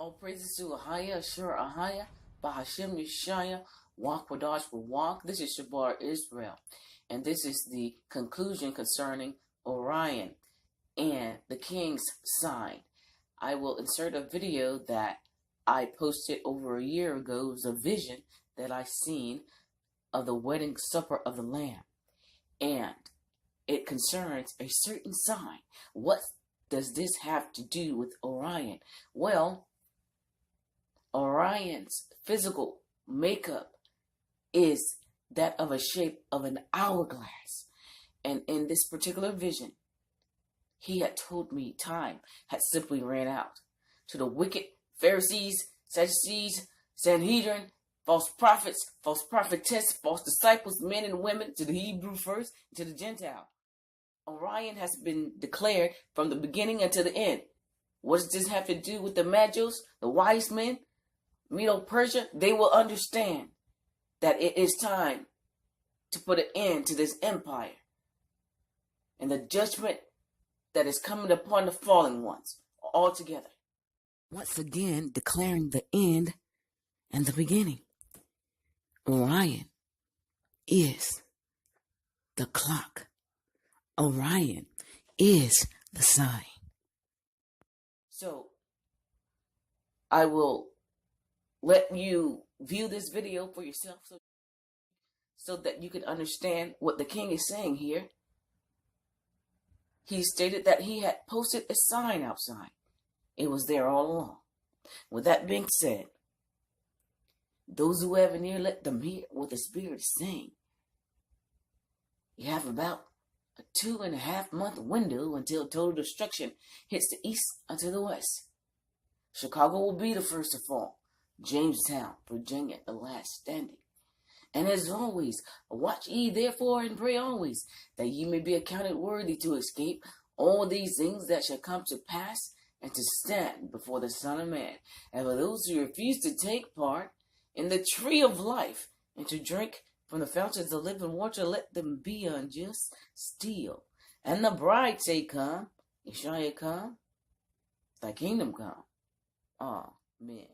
All praises to Ahaya, Ashur Ahaya, Bahashem Yeshaya, Ww3. This is Shabar Israel, and this is the conclusion concerning Orion and the king's sign. I will insert a video that I posted over a year ago. It was a vision that I seen of the wedding supper of the Lamb, and it concerns a certain sign. What does this have to do with Orion? Well, Orion's physical makeup is that of a shape of an hourglass. And in this particular vision, he had told me time had simply ran out. To the wicked Pharisees, Sadducees, Sanhedrin, false prophets, false prophetess, false disciples, men and women, to the Hebrew first, to the Gentile, Orion has been declared from the beginning until the end. What does this have to do with the Magos, the wise men, Medo-Persia? They will understand that it is time to put an end to this empire and the judgment that is coming upon the fallen ones altogether. Once again, declaring the end and the beginning. Orion is the clock. Orion is the sign. So, I will let you view this video for yourself so that you can understand what the king is saying here. He stated that he had posted a sign outside. It was there all along. With that being said, those who have an ear, let them hear what the Spirit is saying. You have about a 2.5-month window until total destruction hits the east unto the west. Chicago will be the first to fall. Jamestown, Virginia, the last standing. And as always, watch ye therefore and pray always, that ye may be accounted worthy to escape all these things that shall come to pass, and to stand before the Son of Man. And for those who refuse to take part in the tree of life, and to drink from the fountains of living water, let them be unjust still. And the bride say, come, Yeshua come, thy kingdom come. Amen.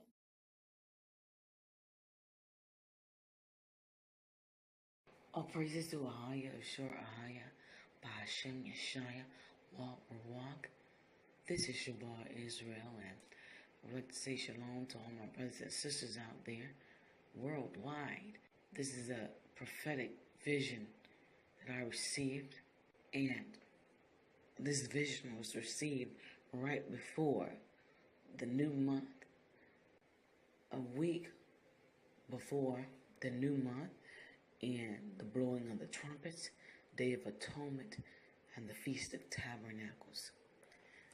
All praises to Ahaya, Ashur Ahaya, Bahashem Yeshaya, Ww3. This is Shabar Israel, and I'd like to say shalom to all my brothers and sisters out there worldwide. This is a prophetic vision that I received, and this vision was received right before the new month, a week before the new month, and the blowing of the trumpets, Day of Atonement, and the Feast of Tabernacles.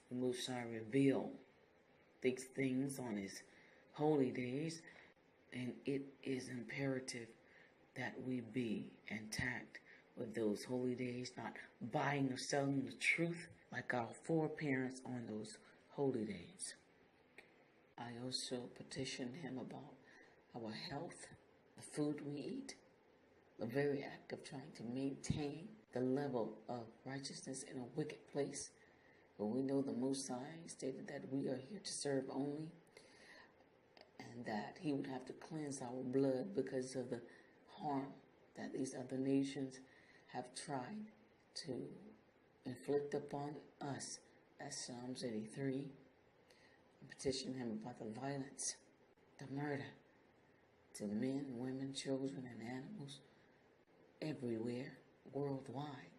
The Most High revealed these things on his holy days, and it is imperative that we be intact with those holy days, not buying or selling the truth like our foreparents on those holy days. I also petitioned him about our health, the food we eat, the very act of trying to maintain the level of righteousness in a wicked place. But we know the Most High stated that we are here to serve only, and that he would have to cleanse our blood because of the harm that these other nations have tried to inflict upon us, as Psalms 83. I petitioned him about the violence, the murder to men, women, children, and animals everywhere, worldwide.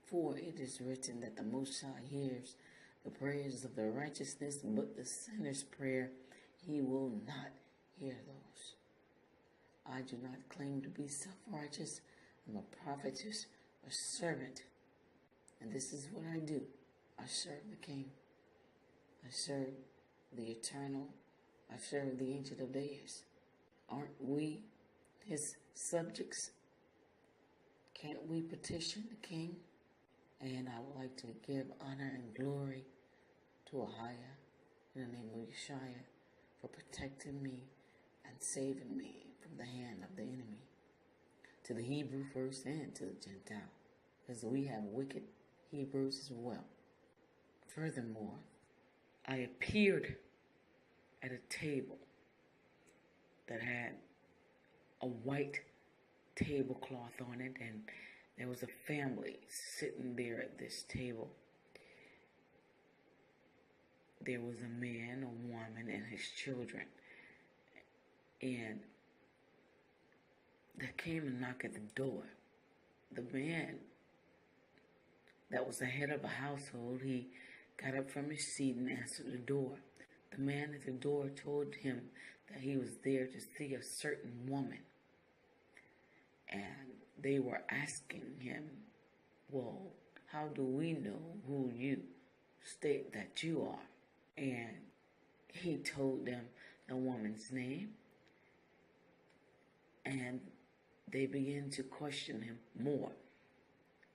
For it is written that the Most High hears the prayers of the righteousness, but the sinner's prayer he will not hear those. I do not claim to be self-righteous. I'm a prophetess, a servant, and this is what I do. I serve the King. I serve the Eternal. I serve the Ancient of Days. Aren't we his subjects? Can't we petition the King? And I would like to give honor and glory to Ahaya in the name of Yeshua for protecting me and saving me from the hand of the enemy. To the Hebrew first and to the Gentile, because we have wicked Hebrews as well. Furthermore, I appeared at a table that had a white tablecloth on it, and there was a family sitting there at this table. There was a man, a woman, and his children. And they came and knocked at the door. The man that was the head of the household, he got up from his seat and answered the door. The man at the door told him that he was there to see a certain woman. And they were asking him, well, how do we know who you state that you are? And he told them the woman's name. And they began to question him more.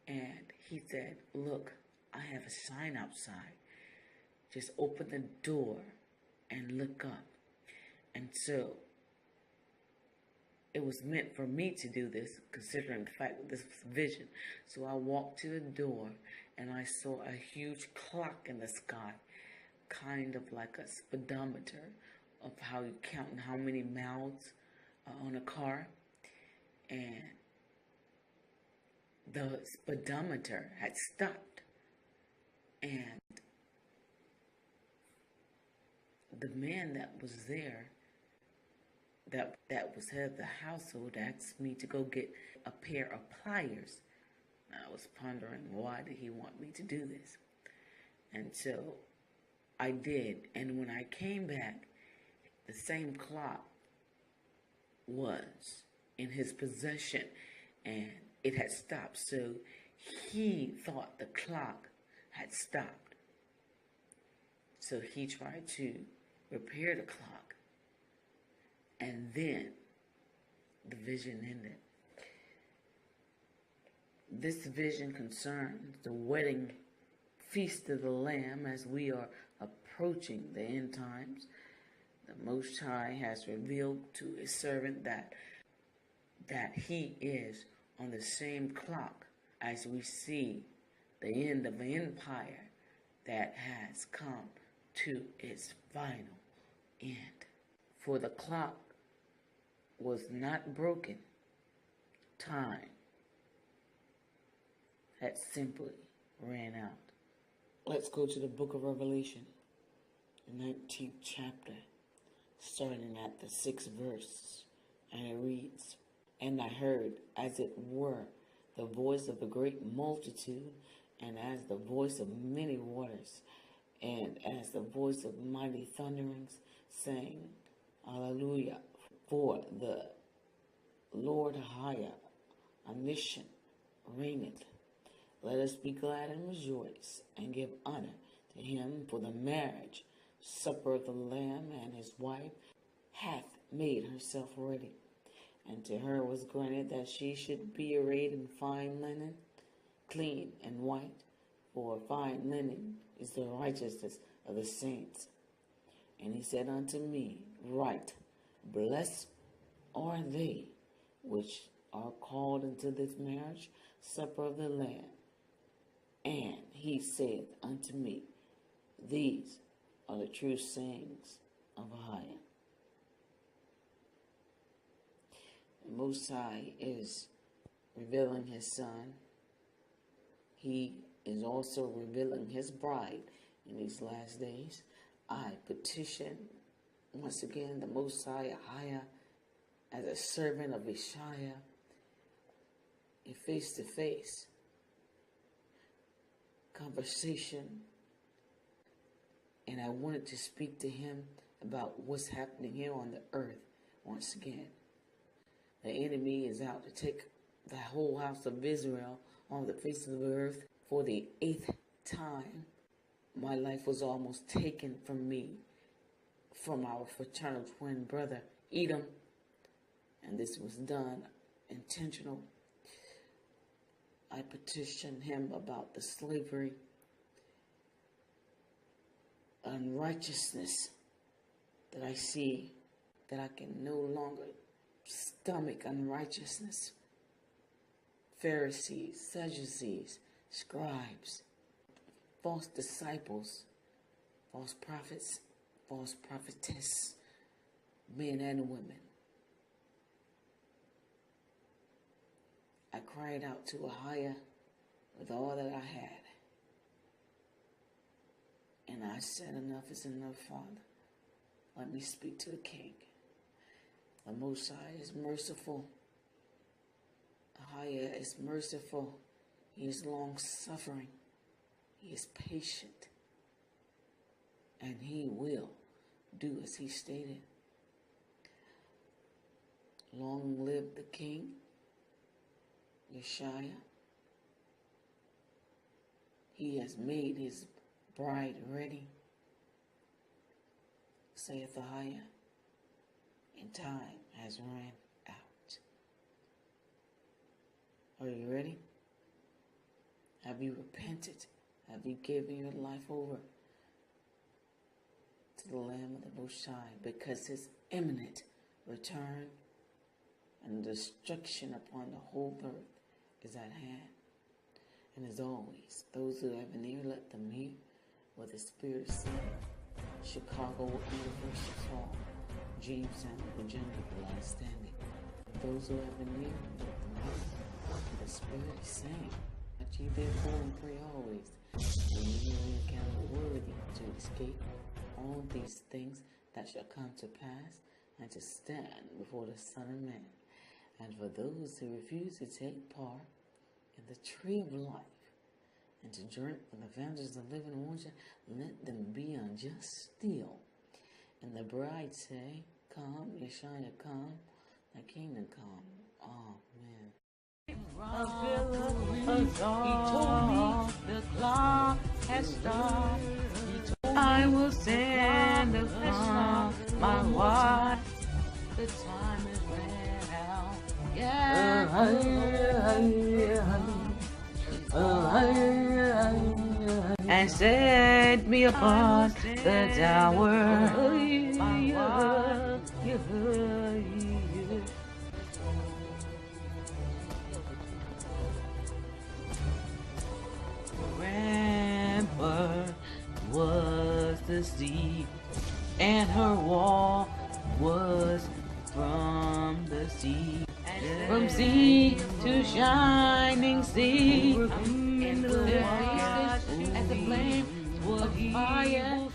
And he said, look, I have a sign outside. Just open the door and look up. And so it was meant for me to do this, considering the fact that this was a vision. So I walked to the door and I saw a huge clock in the sky, kind of like a speedometer of how you count and how many miles on a car. And the speedometer had stopped. And the man that was there, that was head of the household, asked me to go get a pair of pliers. I was pondering, why did he want me to do this? And so I did. And when I came back, the same clock was in his possession, and it had stopped. So he thought the clock had stopped. So he tried to repair the clock, and then the vision ended. This vision concerns the wedding feast of the Lamb as we are approaching the end times. The Most High has revealed to his servant that he is on the same clock as we see the end of the empire that has come to its final end. For the clock was not broken. Time had simply ran out. Let's go to the book of Revelation, the 19th chapter, starting at the 6th verse, and it reads, And I heard, as it were, the voice of a great multitude, and as the voice of many waters, and as the voice of mighty thunderings, saying, Hallelujah, for the Lord higher, omniscient, reigneth. Let us be glad and rejoice, and give honor to him, for the marriage supper of the Lamb and his wife hath made herself ready. And to her was granted that she should be arrayed in fine linen, clean and white, for fine linen is the righteousness of the saints. And he said unto me, Write, blessed are they which are called into this marriage supper of the Lamb. And he said unto me, These are the true sayings of Orion. The Most High is revealing his Son. He is also revealing his bride in these last days. I petition once again the Most High as a servant of Ishaya, a face-to-face conversation, and I wanted to speak to him about what's happening here on the earth once again. The enemy is out to take the whole house of Israel on the face of the earth for the 8th time. My life was almost taken from me, from our fraternal twin brother, Edom, and this was done intentional. I petitioned him about the slavery, unrighteousness that I see, that I can no longer stomach unrighteousness. Pharisees, Sadducees, scribes, false disciples, false prophets, false prophetess, men and women. I cried out to Ahia with all that I had. And I said, enough is enough, Father. Let me speak to the King. The Most High is merciful. Ahia is merciful. He is long-suffering. He is patient. And he will do as he stated. Long live the King, Yeshua. He has made his bride ready, saith Ahia, and time has run out. Are you ready? Have you repented? Have you given your life over to the Lamb of the Most High? Because his imminent return and destruction upon the whole earth is at hand. And as always, those who have an ear, let them hear what the Spirit said. Chicago will be the first to fall. Jamestown, Virginia, the last standing. Those who have an ear, let them hear what the Spirit is saying. But ye therefore and pray always, and ye will be accounted worthy to escape all these things that shall come to pass, and to stand before the Son of Man. And for those who refuse to take part in the tree of life, and to drink from the fountains of living water, let them be unjust still. And the bride say, come, Yeshua, come, thy kingdom come. Amen. He told me the clock has stopped. I will stand upon my watch. The time is ran out. And set me upon the tower. Rampart was the sea, and her wall was from the sea. From sea to shining sea, in the waters, and the flames of fire